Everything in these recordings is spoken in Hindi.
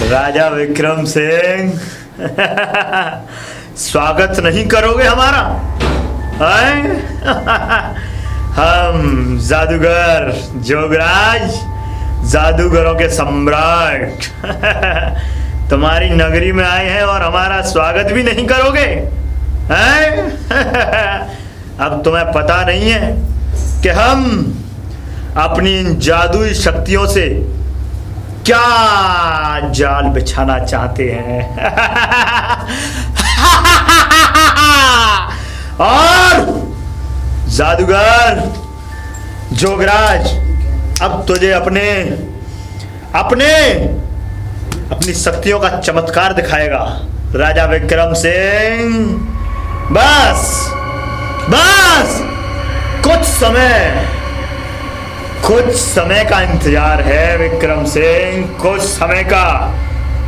राजा विक्रम सिंह, स्वागत नहीं करोगे हमारा? हम जादूगर जोगराज, जादूगरों के सम्राट तुम्हारी नगरी में आए हैं और हमारा स्वागत भी नहीं करोगे हैं? अब तुम्हें पता नहीं है कि हम अपनी इन जादुई शक्तियों से क्या जाल बिछाना चाहते हैं। और जादूगर जोगराज, अब तुझे अपनी शक्तियों का चमत्कार दिखाएगा राजा विक्रम सिंह। बस कुछ समय का इंतजार है विक्रम सिंह, कुछ समय का।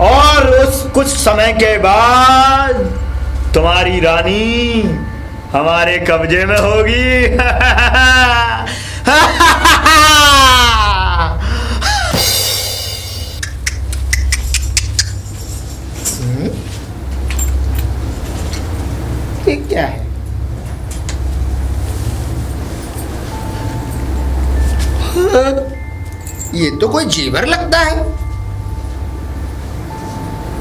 और उस कुछ समय के बाद तुम्हारी रानी हमारे कब्जे में होगी। ये क्या है? ये तो कोई जेवर लगता है।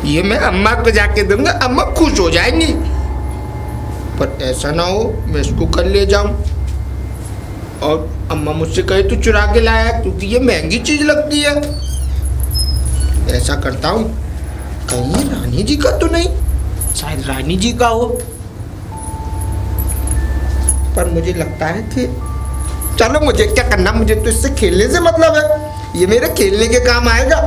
ये मैं अम्मा को जाके दूंगा, अम्मा खुश हो जाएंगी। पर ऐसा ना हो मैं इसको कल ले जाऊं और अम्मा मुझसे कहे तू चुरा के लाया, क्योंकि ये महंगी चीज लगती है। ऐसा करता हूं, कहीं रानी जी का तो नहीं? शायद रानी जी का हो, पर मुझे लगता है कि चलो, मुझे क्या करना, मुझे तो इससे खेलने से मतलब है। ये मेरे खेलने के काम आएगा।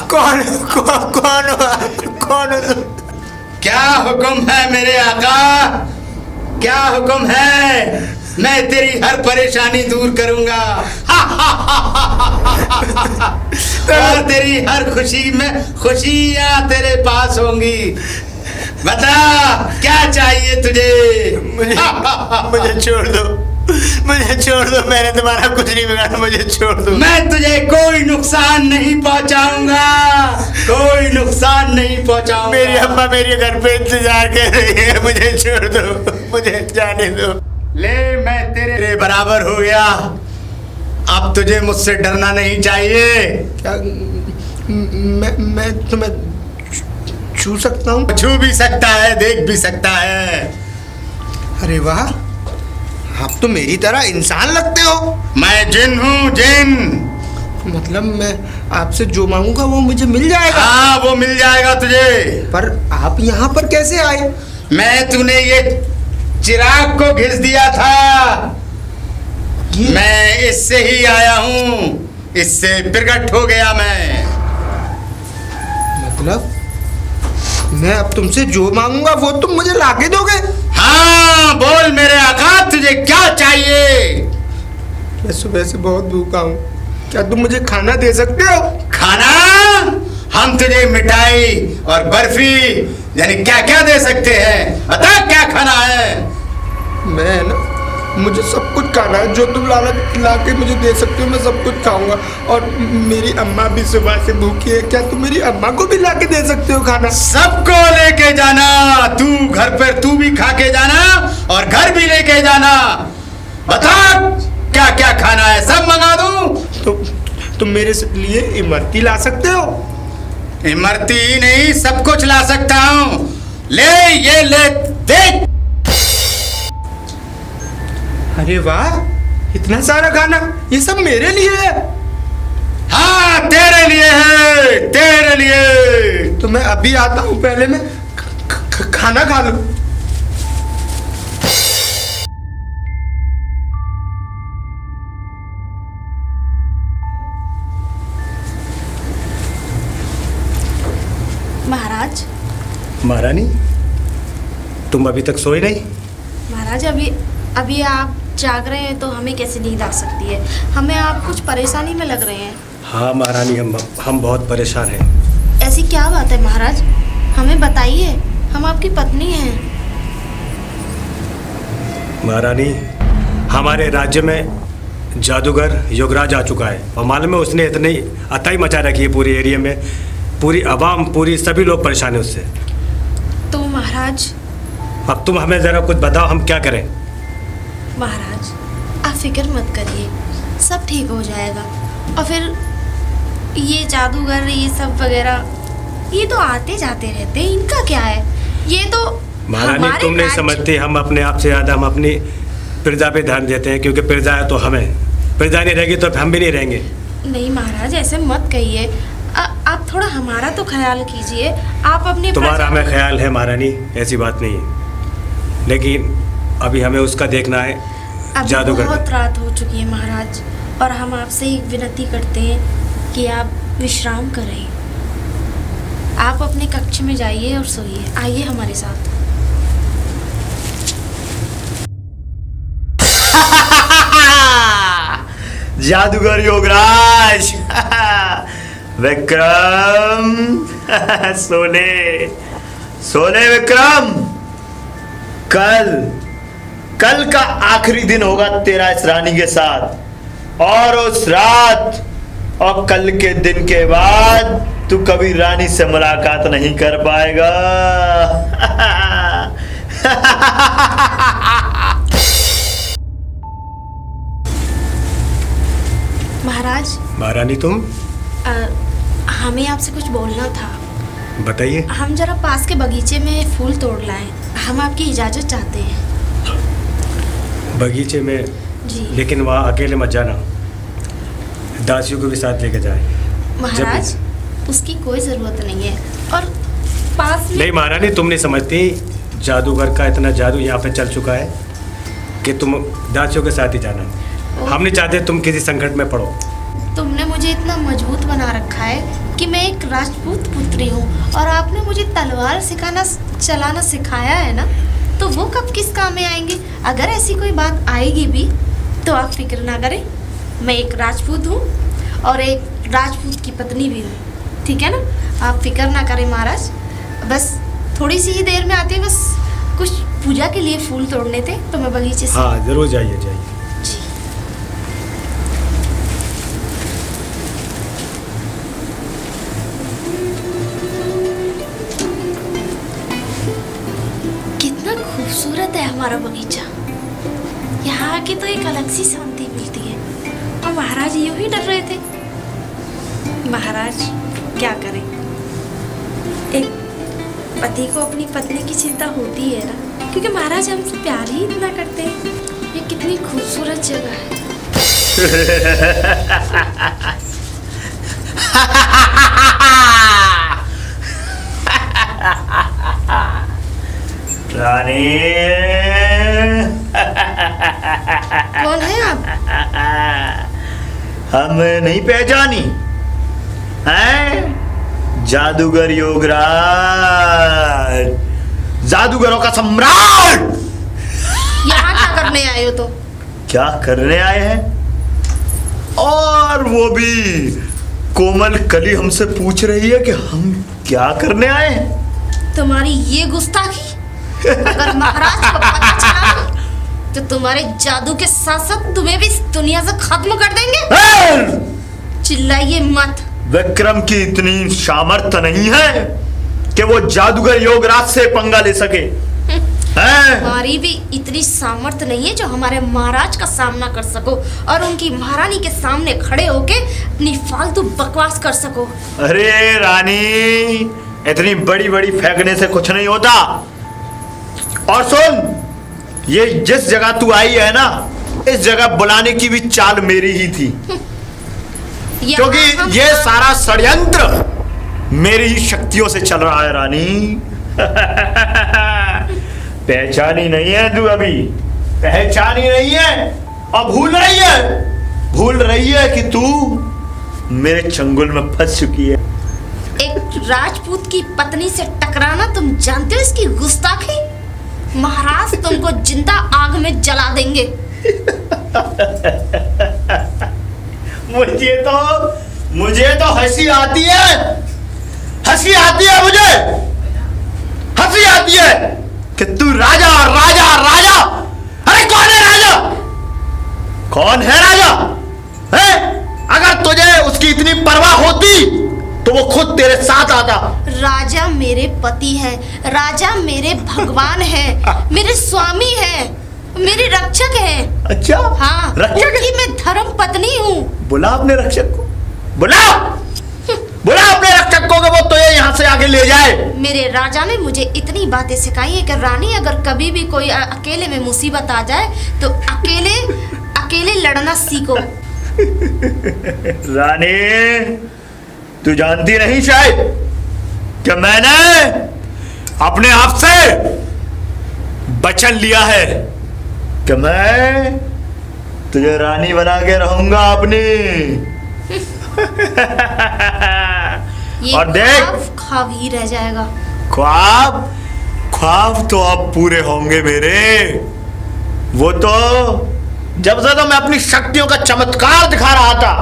कौन क्या हुक्म है मेरे आका? क्या हुक्म है? मैं तेरी हर परेशानी दूर करूंगा और तेरी हर खुशी में खुशियां तेरे पास होंगी। बता क्या चाहिए तुझे? मुझे छोड़ दो, मैंने तुम्हारा कुछ नहीं बिगाड़ा, मुझे छोड़ दो। मैं तुझे कोई नुकसान नहीं पहुंचाऊंगा, मेरी अम्मा मेरे घर पे इंतजार कर रही है, मुझे छोड़ दो, मुझे जाने दो। ले, मैं तेरे बराबर हो गया, अब तुझे मुझसे डरना नहीं चाहिए। क्या मैं तुम्हें छू सकता हूँ? छू भी सकता है, देख भी सकता है। अरे वाह, आप तो मेरी तरह इंसान लगते हो। मैं जिन हूँ, जिन। मतलब मैं आपसे जो मांगूंगा वो मुझे मिल जाएगा? हाँ, वो मिल जाएगा तुझे। पर आप यहाँ पर कैसे आए? तूने ये चिराग को घिस दिया था, मैं इससे ही आया हूँ, इससे प्रकट हो गया मैं। मतलब मैं अब तुमसे जो मांगूंगा वो तुम मुझे लाके दोगे? हाँ, बोल मेरे आका, तुझे क्या चाहिए? मैं सुबह से बहुत भूखा हूँ, क्या तुम मुझे खाना दे सकते हो? खाना? हम तुझे मिठाई और बर्फी यानी क्या क्या दे सकते हैं? बता क्या खाना है? मैं ना, मुझे सब कुछ खाना है, जो तुम ला के मुझे दे सकते हो मैं सब कुछ खाऊंगा। और मेरी अम्मा भी सुबह से भूखी है, क्या तुम मेरी अम्मा को भी ला के दे सकते हो खाना? सबको लेके जाना, तू घर पर तू भी खा के जाना और घर भी लेके जाना। बता क्या क्या खाना है, सब मंगा दूं। तो तुम मेरे लिए इमरती ला सकते हो? इमरती ही नहीं, सब कुछ ला सकता हूँ। ले, ये ले, देख। अरे वाह, इतना सारा खाना, ये सब मेरे लिए है? हाँ, तेरे लिए है, तेरे लिए। तो मैं अभी आता हूँ, पहले मैं खाना खा लूं। महाराज। महारानी, तुम अभी तक सोई नहीं? महाराज, अभी आप जाग रहे हैं तो हमें कैसे नींद आ सकती है? हमें आप कुछ परेशानी में लग रहे हैं। हाँ महारानी, हम बहुत परेशान हैं। ऐसी क्या बात है महाराज, हमें बताइए, हम आपकी पत्नी हैं। महारानी, हमारे राज्य में जादूगर योगराज आ चुका है और मालूम है उसने इतनी अताई मचा रखी है पूरी एरिया में, पूरी आवाम, पूरी सभी लोग परेशान हैं उससे। तो महाराज, अब तुम हमें ज़रा कुछ बताओ, हम क्या करें? महाराज, आप फिक्र मत करिए, सब ठीक हो जाएगा। और फिर ये जादूगर, ये सब वगैरह, ये तो आते जाते रहते हैं, इनका क्या है? ये तो महारानी, तुम नहीं समझती, हम अपने आप से ज़्यादा हम अपनी प्रजा पे ध्यान देते हैं, क्योंकि प्रजा है तो हमें, प्रजा नहीं रहेगी तो हम भी नहीं रहेंगे। नहीं महाराज, ऐसे मत कहिए, आप थोड़ा हमारा तो ख्याल कीजिए। आप अपने तुम्हारा हमें ख्याल है महारानी, ऐसी बात नहीं है, लेकिन अभी हमें उसका देखना है। जादूगर, बहुत रात हो चुकी है महाराज, और हम आपसे एक विनती करते हैं कि आप विश्राम करें। आप अपने कक्ष में जाइए और सोइए। आइए हमारे साथ। जादूगर योगराज विक्रम सोले सोले विक्रम, कल का आखिरी दिन होगा तेरा इस रानी के साथ, और उस रात और कल के दिन के बाद तू कभी रानी से मुलाकात नहीं कर पाएगा। महाराज। महारानी, तुम? हमें आपसे कुछ बोलना था। बताइए। हम जरा पास के बगीचे में फूल तोड़ लाएं, हम आपकी इजाजत चाहते हैं। बगीचे में? जी। लेकिन वहाँ अकेले मत जाना, दासियों को भी साथ लेके जाए। महाराज, उसकी कोई जरूरत नहीं है, और पास में। नहीं महारानी, तुम नहीं समझती, जादूगर का इतना जादू यहाँ पे चल चुका है कि तुम दासियों के साथ ही जाना। हम नहीं चाहते तुम किसी संकट में पड़ो। तुमने मुझे इतना मजबूत बना रखा है कि मैं एक राजपूत पुत्री हूँ, और आपने मुझे तलवार चलाना सिखाया है ना, तो वो कब किस काम में आएंगे? अगर ऐसी कोई बात आएगी भी तो आप फिक्र ना करें, मैं एक राजपूत हूँ और एक राजपूत की पत्नी भी हूँ, ठीक है ना? आप फिक्र ना करें महाराज, बस थोड़ी सी ही देर में आते, बस कुछ पूजा के लिए फूल तोड़ने थे, तो मैं बगीचे से। हाँ जरूर, जाइए जाइए। जी। कितना खूबसूरत है हमारा बगीचा, यहाँ आके तो एक अलग सी शांति मिलती है। और महाराज यूं ही डर रहे थे। महाराज क्या करें, एक पति को अपनी पत्नी की चिंता होती है ना, क्योंकि महाराज हमसे प्यार ही इतना करते हैं। ये कितनी खूबसूरत जगह है। रानी, कौन है आप? हम नहीं पहचानी हैं? जादूगर योगराज, जादूगरों का सम्राट। यहाँ क्या करने आए हो? तो क्या करने आए हैं? और वो भी कोमल कली हमसे पूछ रही है कि हम क्या करने आए हैं? तुम्हारी ये गुस्ताखी अगर महाराज को पता चला तो तुम्हारे जादू के साथ साथ तुम्हें भी इस दुनिया से खत्म कर देंगे। चिल्लाइए मत। विक्रम की इतनी सामर्थ्य नहीं है कि वो जादूगर योगराज से पंगा ले सके। हमारी भी इतनी सामर्थ्य नहीं है जो हमारे महाराज का सामना कर सको और उनकी महारानी के सामने खड़े होके अपनी फालतू बकवास कर सको। अरे रानी, इतनी बड़ी बड़ी फेंकने से कुछ नहीं होता। और सुन, ये जिस जगह तू आई है ना, इस जगह बुलाने की भी चाल मेरी ही थी, क्योंकि ये सारा षड्यंत्र मेरी ही शक्तियों से चल रहा है। रानी, पहचानी नहीं है तू, अभी पहचानी नहीं है, और भूल रही है कि तू मेरे चंगुल में फंस चुकी है। एक राजपूत की पत्नी से टकराना तुम जानते हो इसकी गुस्ताखी? महाराज तुमको जिंदा आग में जला देंगे। मुझे तो हंसी आती है, हंसी आती है, मुझे हंसी आती है कि तू राजा राजा राजा। अरे कौन है राजा? कौन है राजा? है? अगर तुझे उसकी इतनी परवाह होती तो वो खुद तेरे साथ आता। राजा मेरे पति है, राजा मेरे भगवान है, मेरे स्वामी है, मेरे रक्षक है। अच्छा, हाँ, रक्षक उनकी मैं धर्म पत्नी हूँ। बुला अपने रक्षक को, बुला बुला अपने रक्षक को कि वो तो यहाँ से आगे ले जाए। मेरे राजा ने मुझे इतनी बातें सिखाई है कि रानी अगर कभी भी कोई अकेले में मुसीबत आ जाए तो अकेले अकेले लड़ना सीखो। रानी, तू जानती नहीं शायद कि मैंने अपने आप से वचन लिया है कि मैं तुझे रानी बना के रहूंगा अपनी। ये और देख, ख्वाब ही रह जाएगा। ख्वाब ख्वाब तो अब पूरे होंगे मेरे। वो तो जब से तो मैं अपनी शक्तियों का चमत्कार दिखा रहा था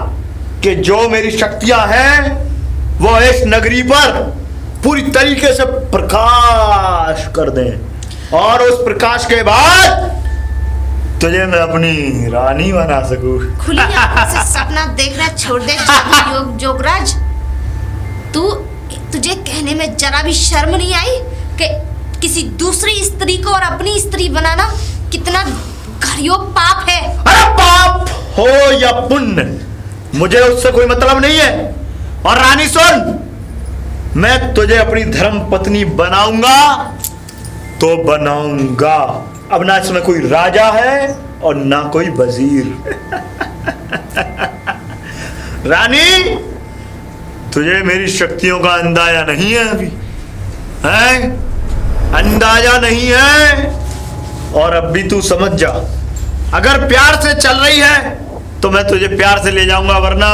कि जो मेरी शक्तियां हैं वो इस नगरी पर पूरी तरीके से प्रकाश कर दें और उस प्रकाश के बाद तुझे मैं अपनी रानी बना सकूं। खुली आंखों से सपना देखना छोड़ दे जोगराज। तुझे कहने में जरा भी शर्म नहीं आई कि किसी दूसरी स्त्री को और अपनी स्त्री बनाना कितना घड़ियों पाप है? अरे पाप हो या पुण्य, मुझे उससे कोई मतलब नहीं है। और रानी सुन, मैं तुझे अपनी धर्म पत्नी बनाऊंगा तो बनाऊंगा। अब ना इसमें कोई राजा है और ना कोई वजीर। रानी, तुझे मेरी शक्तियों का अंदाजा नहीं है अभी, है? अंदाजा नहीं है। और अब भी तू समझ जा, अगर प्यार से चल रही है तो मैं तुझे प्यार से ले जाऊंगा, वरना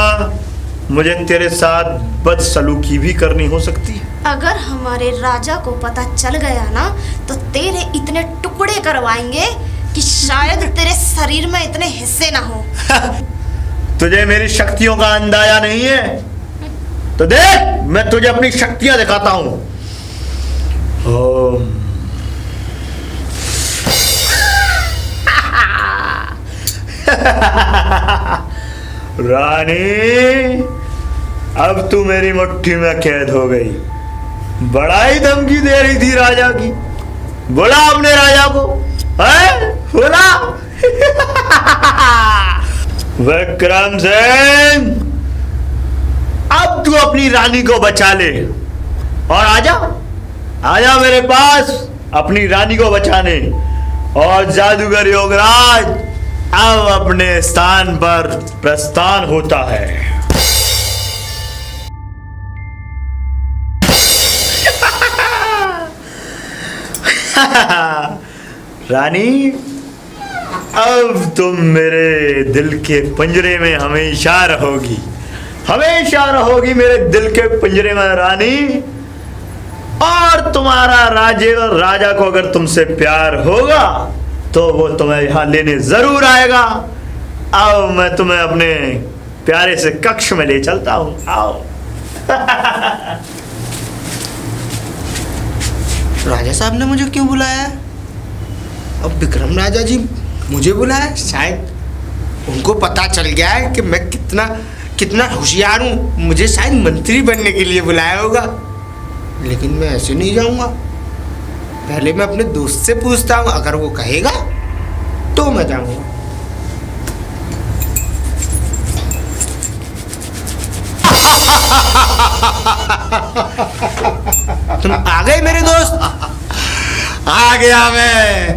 मुझे तेरे साथ बदसलूकी भी करनी हो सकती है। अगर हमारे राजा को पता चल गया ना तो तेरे इतने टुकड़े करवाएंगे कि शायद तेरे शरीर में इतने हिस्से ना हो। तुझे मेरी शक्तियों का अंदाजा नहीं है तो देख, मैं तुझे अपनी शक्तियां दिखाता हूं। ओम रानी, अब तू मेरी मुट्ठी में कैद हो गई। बड़ा ही धमकी दे रही थी राजा की। बोला अपने राजा को, है? बोला। विक्रम सिंह, अब तू अपनी रानी को बचा ले और आजा, आजा मेरे पास अपनी रानी को बचाने। और जादूगर योगराज अब अपने स्थान पर प्रस्थान होता है। रानी, अब तुम मेरे दिल के पिंजरे में हमेशा रहोगी, हमेशा रहोगी मेरे दिल के पिंजरे में रानी। और तुम्हारा राजा को अगर तुमसे प्यार होगा तो वो तुम्हें यहाँ लेने जरूर आएगा। आओ, मैं तुम्हें अपने प्यारे से कक्ष में ले चलता हूँ, आओ। राजा साहब ने मुझे क्यों बुलाया? अब विक्रम राजा जी मुझे बुलाया, शायद उनको पता चल गया है कि मैं कितना होशियार हूँ। मुझे शायद मंत्री बनने के लिए बुलाया होगा, लेकिन मैं ऐसे नहीं जाऊंगा। पहले मैं अपने दोस्त से पूछता हूँ, अगर वो कहेगा तो मैं जाऊंगा। तुम आ गए मेरे दोस्त? आ गया मैं।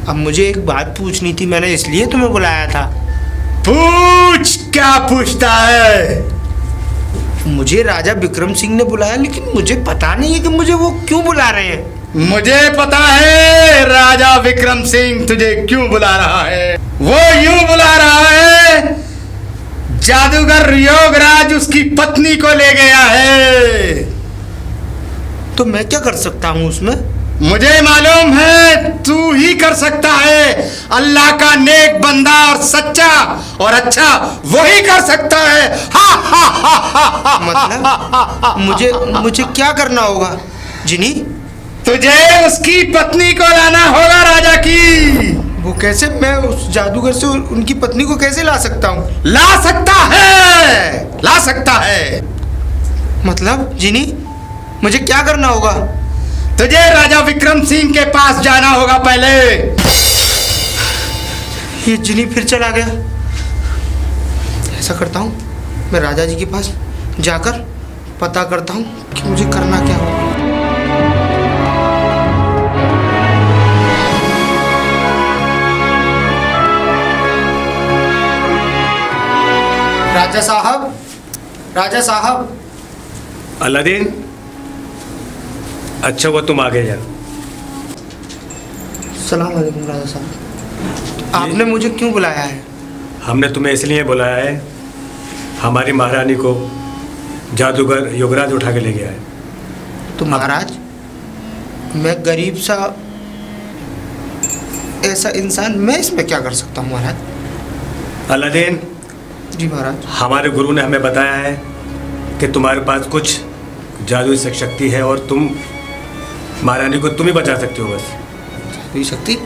अब मुझे एक बात पूछनी थी, मैंने इसलिए तुम्हें बुलाया था। पूछ, क्या पूछता है? मुझे राजा विक्रम सिंह ने बुलाया, लेकिन मुझे पता नहीं है कि मुझे वो क्यों बुला रहे हैं। मुझे पता है राजा विक्रम सिंह तुझे क्यों बुला रहा है। वो यूं बुला रहा है, जादूगर योगराज उसकी पत्नी को ले गया है। तो मैं क्या कर सकता हूँ उसमें? मुझे मालूम है तू ही कर सकता है। अल्लाह का नेक बंदा और सच्चा और अच्छा वही कर सकता है। हा हा हा हा हा। मतलब मुझे क्या करना होगा जिनी? तुझे उसकी पत्नी को लाना होगा राजा की। वो कैसे? मैं उस जादूगर से उनकी पत्नी को कैसे ला सकता हूँ? ला सकता है, ला सकता है। मतलब जिनी मुझे क्या करना होगा? तुझे राजा विक्रम सिंह के पास जाना होगा पहले। ये जिनी फिर चला गया। ऐसा करता हूँ, मैं राजा जी के पास जाकर पता करता हूँ कि मुझे करना क्या होगा। राजा साहब, राजा साहब। अलादीन, अच्छा हुआ तुम आ गए यार। सलाम अलैकुम राजा साहब। आपने मुझे क्यों बुलाया है? हमने तुम्हें इसलिए बुलाया है, हमारी महारानी को जादूगर योगराज उठा के ले गया है। तो महाराज, मैं गरीब सा ऐसा इंसान, मैं इसमें क्या कर सकता हूँ महाराज? अलादीन जी महाराज। हमारे गुरु ने हमें बताया है कि तुम्हारे पास कुछ जादुई शक्ति है और तुम महारानी को तुम ही बचा सकते हो बस। जादुई शक्ति?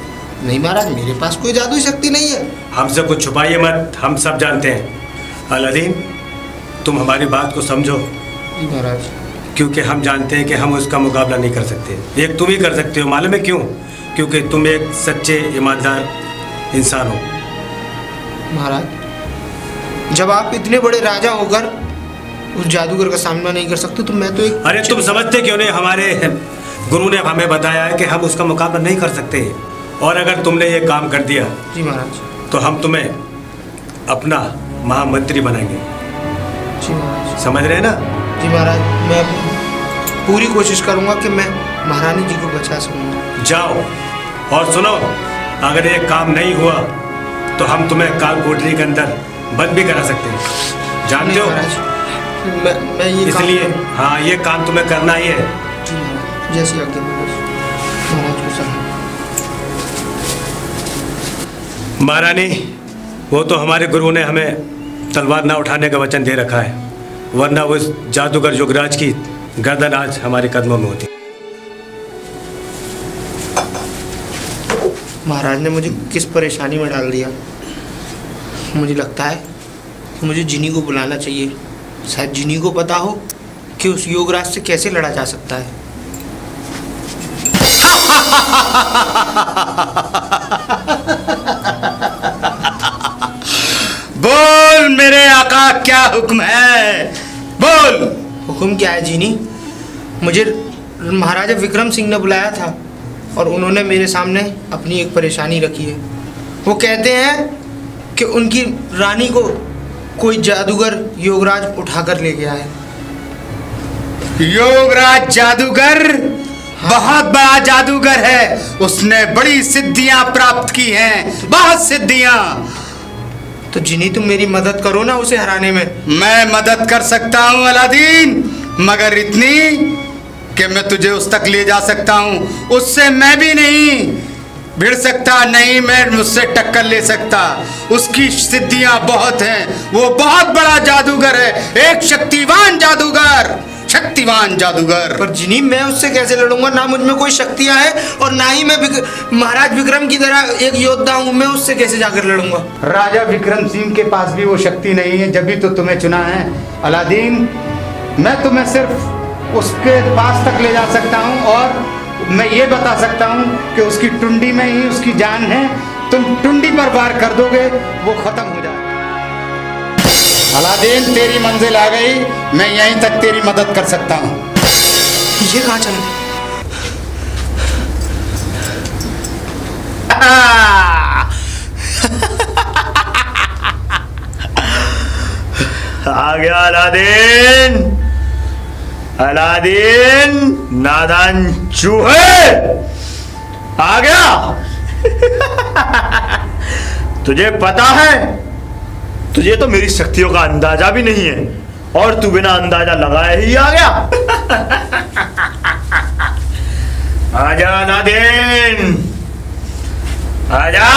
नहीं महाराज, मेरे पास कोई जादुई शक्ति नहीं है। हमसे कुछ छुपाइए मत, हम सब जानते हैं। अलादीन तुम हमारी बात को समझो। जी महाराज। क्योंकि हम जानते हैं कि हम उसका मुकाबला नहीं कर सकते। एक तुम ही कर सकते हो। मालूम है क्यों? क्योंकि तुम एक सच्चे ईमानदार इंसान हो। महाराज, जब आप इतने बड़े राजा होकर उस जादूगर का सामना नहीं कर सकते तो मैं तो एक... अरे तुम समझते क्यों नहीं? हमारे गुरु ने हमें बताया है कि हम उसका मुकाबला नहीं कर सकते। और अगर तुमने ये काम कर दिया जी महाराज, तो हम तुम्हें अपना महामंत्री बनाएंगे। जी महाराज। समझ रहे हैं ना? जी महाराज, मैं अपनी पूरी कोशिश करूंगा कि मैं महारानी जी को बचा सकूंगा। जाओ और सुनो, अगर ये काम नहीं हुआ तो हम तुम्हें काल कोठरी के अंदर बंद भी करा सकते हैं। जानते हो? मैं ये इसलिए हाँ, ये काम तुम्हें करना ही है। जी महाराज, जैसी आज्ञा महाराज को सलाम। महारानी, वो तो हमारे गुरु ने हमें तलवार ना उठाने का वचन दे रखा है, वरना उस जादूगर योगराज की गर्दन आज हमारे कदमों में होती। महाराज ने मुझे किस परेशानी में डाल दिया। मुझे लगता है कि मुझे जिनी को बुलाना चाहिए। शायद जिनी को पता हो कि उस योगराज से कैसे लड़ा जा सकता है। बोल मेरे आका, क्या हुक्म है? बोल। हुक्म क्या है जिनी? मुझे महाराजा विक्रम सिंह ने बुलाया था और उन्होंने मेरे सामने अपनी एक परेशानी रखी है। वो कहते हैं कि उनकी रानी को कोई जादूगर योगराज उठाकर ले गया है। योगराज जादूगर? हाँ। बहुत बड़ा जादूगर है। उसने बड़ी सिद्धियां प्राप्त की हैं, बहुत सिद्धियां। तो जिनी तुम मेरी मदद करो ना उसे हराने में। मैं मदद कर सकता हूँ अलादीन, मगर इतनी कि मैं तुझे उस तक ले जा सकता हूँ। उससे मैं भी नहीं भिड़ सकता, नहीं मैं उससे टक्कर ले सकता। उसकी सिद्धियां बहुत हैं, वो बहुत बड़ा जादूगर है, एक शक्तिवान जादूगर, शक्तिवान जादूगर। पर जिनी, मैं उससे कैसे लड़ूंगा? ना मुझ में कोई शक्तियां हैं और ना ही मैं महाराज विक्रम की तरह एक योद्धा हूँ। मैं उससे कैसे जाकर लड़ूंगा? राजा विक्रम सिंह के पास भी वो शक्ति नहीं है, जब भी तो तुम्हें चुना है अलादीन। मैं तुम्हें सिर्फ उसके पास तक ले जा सकता हूँ और मैं ये बता सकता हूँ कि उसकी टुंडी में ही उसकी जान है। तुम टुंडी पर वार कर दोगे, वो खत्म हो जाएगा। अलादीन, तेरी मंजिल आ गई, मैं यहीं तक तेरी मदद कर सकता हूँ। ये कहाँ चला? आ गया अलादीन। अलादीन नादान चूहे, आ गया। तुझे पता है, तुझे तो मेरी शक्तियों का अंदाजा भी नहीं है और तू बिना अंदाजा लगाए ही आ गया। आजा अलादीन, आजा।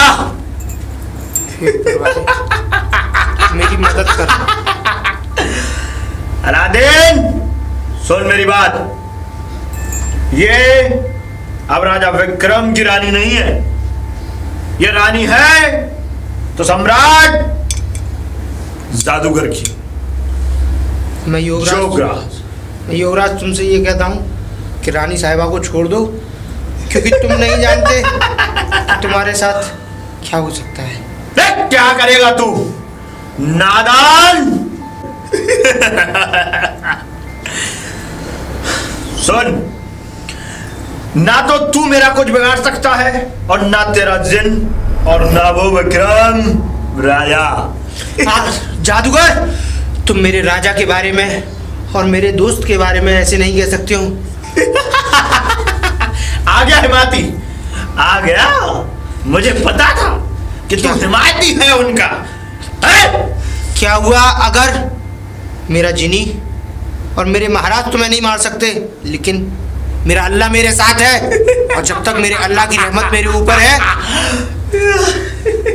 मेरी मदद कर। अलादीन सुन मेरी बात, ये अब राजा विक्रम की रानी नहीं है, ये रानी है तो सम्राट जादूगर की। मैं योगराज तुमसे ये कहता हूँ कि रानी साहिबा को छोड़ दो, क्योंकि तुम नहीं जानते कि तुम्हारे साथ क्या हो सकता है। देख क्या करेगा तू नादान। सुन, ना तो तू मेरा कुछ बिगाड़ सकता है और ना तेरा जिन और ना वो विक्रम राजा। जादूगर, तुम मेरे राजा के बारे में और मेरे दोस्त के बारे में ऐसे नहीं कह सकते हो। आ गया हिमायती, आ गया। मुझे पता था कि तू हिमायती है उनका। क्या हुआ अगर मेरा जिनी और मेरे महाराज तुम्हें नहीं मार सकते, लेकिन मेरा अल्लाह मेरे साथ है, और जब तक मेरे अल्लाह की रहमत मेरे ऊपर है,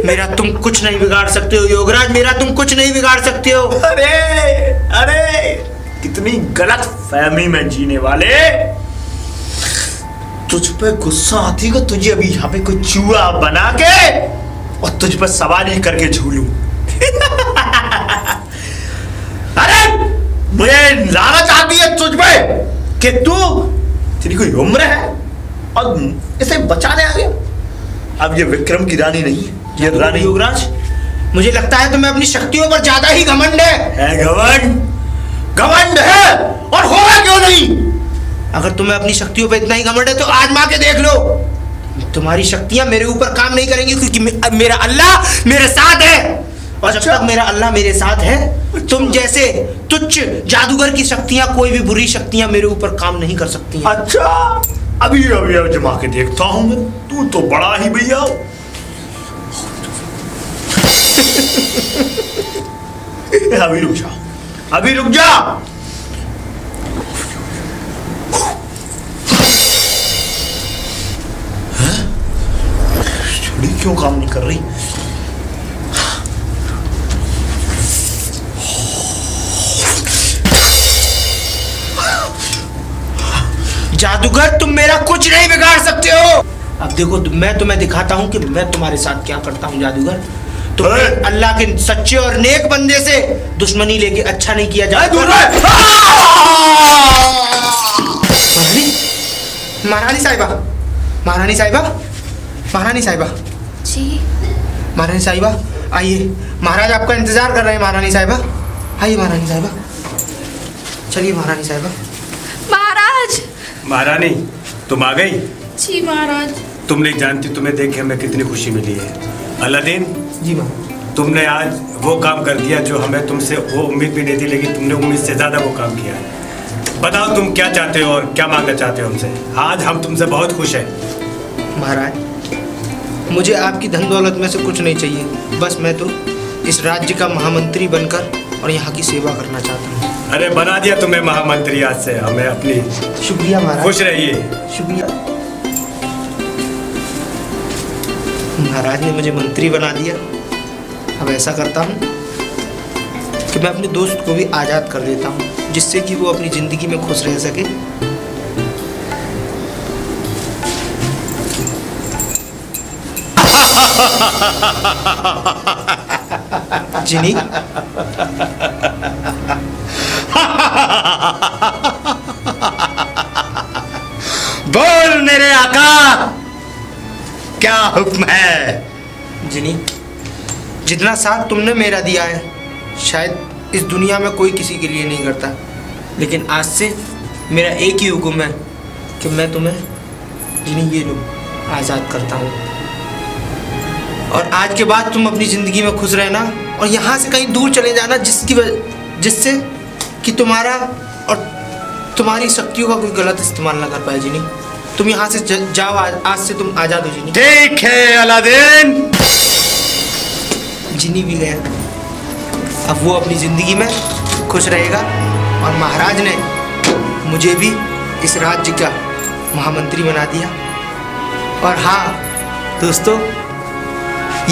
मेरा तुम कुछ नहीं बिगाड़ सकते हो योगराज, मेरा तुम कुछ नहीं बिगाड़ सकते हो। अरे अरे कितनी गलत फहमी में जीने वाले। तुझ पे गुस्सा आती है तुझे अभी यहाँ पे कोई चूहा बना के और तुझ पर सवारी करके झूलूं। अरे मुझे लालच आती है तुझ पे कि तू, तेरी कोई उम्र है और इसे बचाने आ गया। अब ये विक्रम की रानी नहीं, ये रानी योगराज, मुझे लगता है तुम्हें अपनी शक्तियों पर ज्यादा ही घमंड है। घमंड घमंड है, और होगा क्यों नहीं। अगर तुम्हें अपनी शक्तियों पर इतना ही घमंड है तो आजमा के देख लो। तुम्हारी शक्तियां मेरे ऊपर काम नहीं करेंगी, क्योंकि मेरा अल्लाह मेरे साथ है, और जब तक मेरा अल्लाह मेरे साथ है, तुम जैसे तुच्छ जादूगर की शक्तियां, कोई भी बुरी शक्तियां मेरे ऊपर काम नहीं कर सकती। अच्छा, अभी अभी अब जमा के देखता हूं मैं, तू तो बड़ा ही भैया। अभी रुक जा, अभी रुक जा। छुरी क्यों काम नहीं कर रही। जादूगर, तुम मेरा कुछ नहीं बिगाड़ सकते हो। अब देखो, मैं तुम्हें दिखाता हूँ कि मैं तुम्हारे साथ क्या करता हूँ। जादूगर, तुम्हें अल्लाह के सच्चे और नेक बंदे से दुश्मनी लेके अच्छा नहीं किया जाता। महारानी साहिबा, महारानी साहिबा, महारानी साहिबा जी। महारानी साहिबा आइए, महाराज आपका इंतजार कर रहे हैं। महारानी साहिबा आइए, महारानी साहिबा चलिए। महारानी साहिबा। महाराज। महारानी, तुम आ गई? जी महाराज। तुम नहीं जानती तुम्हें देख के हमें कितनी खुशी मिली है। अलादीन जी महाराज। तुमने आज वो काम कर दिया जो हमें तुमसे वो उम्मीद भी नहीं थी, लेकिन तुमने उम्मीद से ज़्यादा वो काम किया। बताओ तुम क्या चाहते हो और क्या मांगना चाहते हो हमसे। आज हम तुमसे बहुत खुश हैं। महाराज, मुझे आपकी धन दौलत में से कुछ नहीं चाहिए, बस मैं तो इस राज्य का महामंत्री बनकर और यहाँ की सेवा करना चाहता हूँ। अरे बना दिया तुम्हें महामंत्री आज से, हमें अपनी। शुक्रिया महाराज। खुश रहिए। शुक्रिया। महाराज ने मुझे मंत्री बना दिया। अब ऐसा करता हूँ कि मैं अपने दोस्त को भी आज़ाद कर देता हूँ, जिससे कि वो अपनी ज़िंदगी में खुश रह सके। जिनी, बोल मेरे आका, क्या हुक्म है। जिनी, जितना साथ तुमने मेरा दिया है, शायद इस दुनिया में कोई किसी के लिए नहीं करता, लेकिन आज से मेरा एक ही हुक्म है कि मैं तुम्हें जिनी ये लो आज़ाद करता हूँ। और आज के बाद तुम अपनी ज़िंदगी में खुश रहना और यहाँ से कहीं दूर चले जाना, जिससे कि तुम्हारा और तुम्हारी शक्तियों का कोई गलत इस्तेमाल ना कर पाए। जिनी, तुम यहाँ से जाओ, आज से तुम आज़ाद हो। जिनी। ठीक है अलादीन। जिनी भी गया, अब वो अपनी ज़िंदगी में खुश रहेगा, और महाराज ने मुझे भी इस राज्य का महामंत्री बना दिया। और हाँ दोस्तों,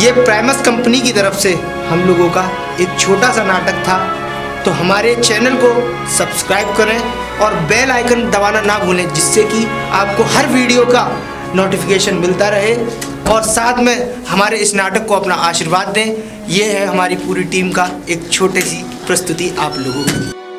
ये प्राइमस कंपनी की तरफ से हम लोगों का एक छोटा सा नाटक था। तो हमारे चैनल को सब्सक्राइब करें और बेल आइकन दबाना ना भूलें, जिससे कि आपको हर वीडियो का नोटिफिकेशन मिलता रहे। और साथ में हमारे इस नाटक को अपना आशीर्वाद दें। ये है हमारी पूरी टीम का एक छोटी सी प्रस्तुति आप लोगों की।